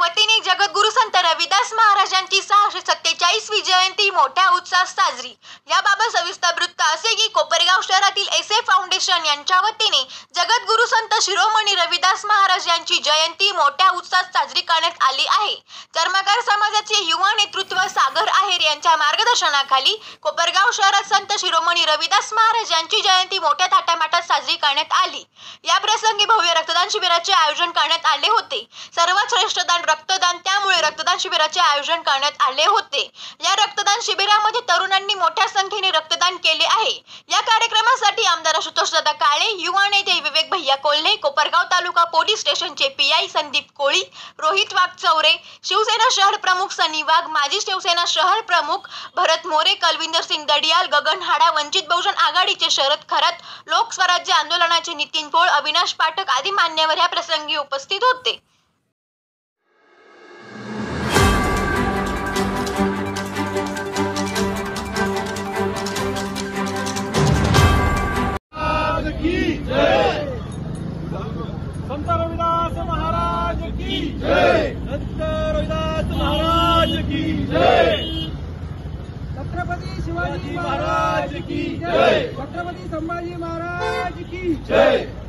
वतीने जगद्गुरु संत रविदास महाराजांची 647वी जयंती मोठ्या उत्साहात साजरी। याबाबत सविस्तर वृत्त असे की कोपरगाव शहरातील एसए फाउंडेशन यांच्या वतीने जगद्गुरु संत शिरोमणी रविदास महाराज यांची जयंती मोठ्या उत्साहात साजरी करण्यात आली आहे। चर्मकार समाजाचे युवा नेतृत्व सागर आहेर यांच्या मार्गदर्शनाखाली कोपरगाव शहरात संत शिरोमणी रविदास महाराज यांची जयंती मोठ्या थाटामाटात साजरी करण्यात आली। या प्रसंगी भव्य रक्तदान शिबिराचे आयोजन करण्यात आले होते। सर्वात श्रेष्ठ दान रक्तदान, त्यामुळे रक्तदान शिबिराचे आयोजन करण्यात आले होते। या रक्तदान शिबिरामध्ये तरुणांनी मोठ्या संख्येने रक्तदान केले आहे। या कार्यक्रमासाठी आमदार आशुतोष दादा काळे, युवा नेते विवेक भैया कोल्हे, कोपरगाव तालुका पोलीस स्टेशनचे पीआय संदीप कोळी, रोहित वाघचौरे, शिवसेना शहर प्रमुख सनी वाघ, माजी शिवसेना शहर प्रमुख भरत मोरे, कलविंदर सिंग दडियाल, गगन हाडा, वंचित बहुजन आघाडीचे शरद खरात, लोक स्वराज्य आंदोलनाचे नितीन पोळ, अविनाश पाठक आदी मान्यवर या प्रसंगी उपस्थित होते। संत रविदास महाराज की जय। संत रविदास महाराज की जय। छत्रपती शिवाजी महाराज की जय। छत्रपती संभाजी महाराज की जय।